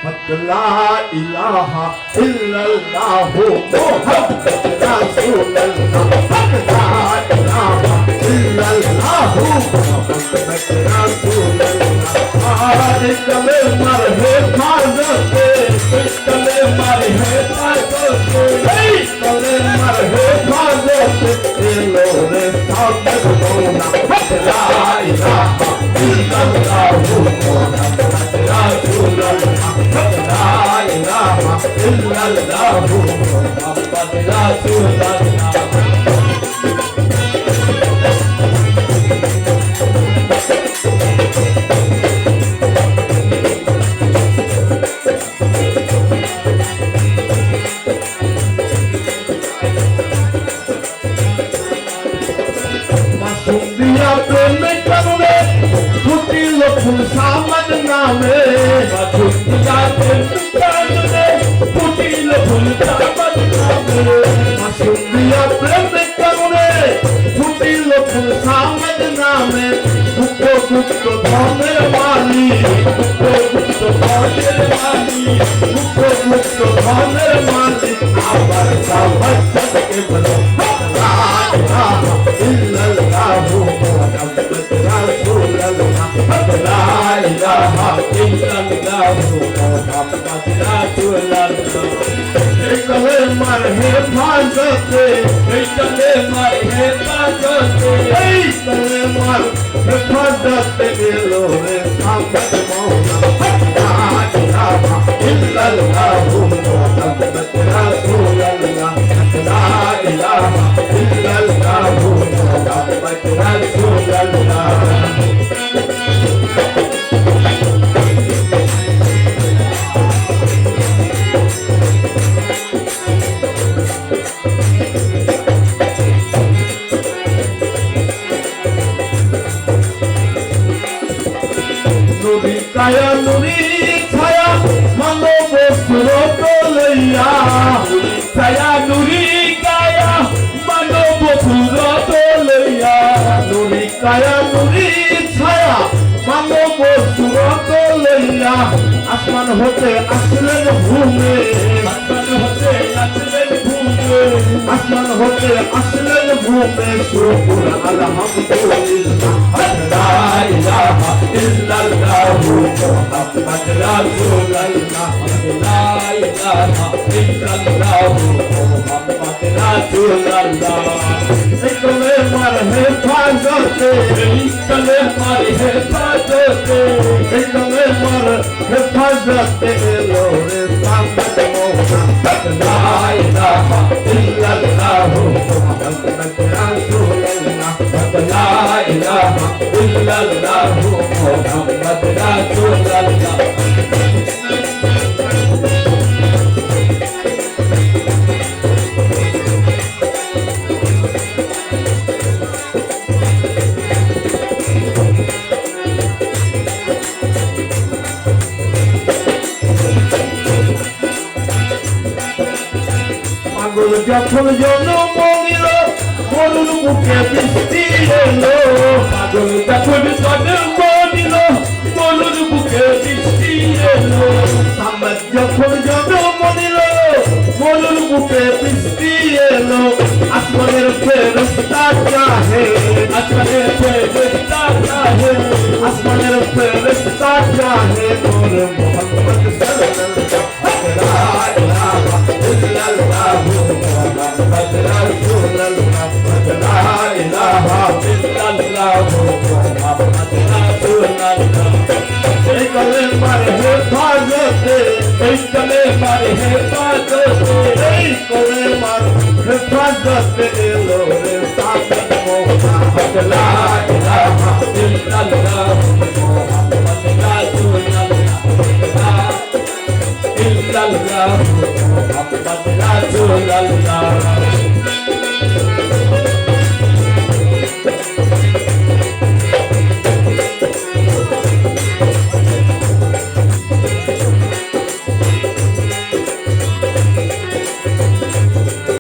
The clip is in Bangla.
লা ইলাহা ইল্লাল্লাহু মুহাম্মাদুর রাসূলুল্লাহ লা ইলাহা ইল্লাল্লাহু মুহাম্মাদুর রাসূলুল্লাহ আরে কলে মার হে ফাজতে কলে মার হে ফাজতে এই কলে মার হে ফাজতে এলো রে সাদত মোনা লা ইলাহা ইল্লাল্লাহু মুহাম্মাদুর রাসূলুল্লাহ লা ইলাহা ইল্লাল্লাহু মুহাম্মাদুর রাসূলুল্লাহ ফুল সামদ নামে বাজুতিয়া প্রেমে ফুটিল ফুল সামদ নামে মাসুদিয়া প্রেমে কারণে ফুটিল ফুল সামদ নামে দুঃখ দুঃখ ধনের মালি দুঃখ দুঃখ ধনের মালি দুঃখ দুঃখ ধনের মালি আবার সাহসকে বলো লা ইলাহা ইল্লাল্লাহু মুহাম্মাদুর রাসূলুল্লাহ লা ইলাহা ইল্লাল্লাহু মুহাম্মাদুর রাসূলুল্লাহ কলে মার হে ফাজতে কলে মার হে ফাজতে এই কলে মার হে ফাজতে এলো রে সামত মওলা লা ইলাহা ইল্লাল্লাহু মুহাম্মাদুর রাসূলুল্লাহ লা ইলাহা ইল্লাল্লাহু মুহাম্মাদুর রাসূলুল্লাহ নুরি কায়া নুরি ছায়া মানব সুরত লইয়া নুরি ছায়া নুরি কায়া মানব সুরত লইয়া নুরি কায়া নুরি ছায়া মানব সুরত লইয়া আসমান হতে আসলেন ভূমে আসমান হতে আসলেন ভূমে আসমান হতে আসলেন ভূমে শুকর আলহামদুলিল্লাহ লা ইলাহা ইল্লাল্লাহু মুহাম্মাদুর রাসূলুল্লাহ লা ইলাহা ইল্লাল্লাহু মুহাম্মাদুর রাসূলুল্লাহ কলে মার হে ফাজতে কলে মার হে ফাজতে কলে মার হে ফাজতে এলো রে সামত মোনা লা ইলাহা ইল্লাল্লাহু মুহাম্মাদুর রাসূলুল্লাহ লা ইলাহা ইল্লাল্লাহু মুহাম্মাদুর রাসূলুল্লাহ পাগল যখন জন্ম নিল মরুর বুকে বৃষ্টি এলো পাগল যখন জন্ম নিল মরুর বুকে বৃষ্টি এলো সামদ যখন জন্ম নিল মরুর বুকে বৃষ্টি এলো আসমানের ফেরেশতা চাহে আসমানের ফেরেশতা চাহে আসমানের ফেরেশতা চাহে নূর মুহাম্মদ সাল্লাল্লাহু লা ইলাহা ইল্লাল্লাহু মুহাম্মাদুর রাসূলুল্লাহ লা ইলাহা ইল্লাল্লাহু মুহাম্মাদুর রাসূলুল্লাহ এই কলে মার হে ফাজতে এই কলে মার হে ফাজতে এই কলে মার হে ফাজতে এলো রে সামত মোনা লা ইলাহা ইল্লাল্লাহু মুহাম্মাদুর রাসূলুল্লাহ ইল্লাল্লাহু মুহাম্মাদুর রাসূলুল্লাহ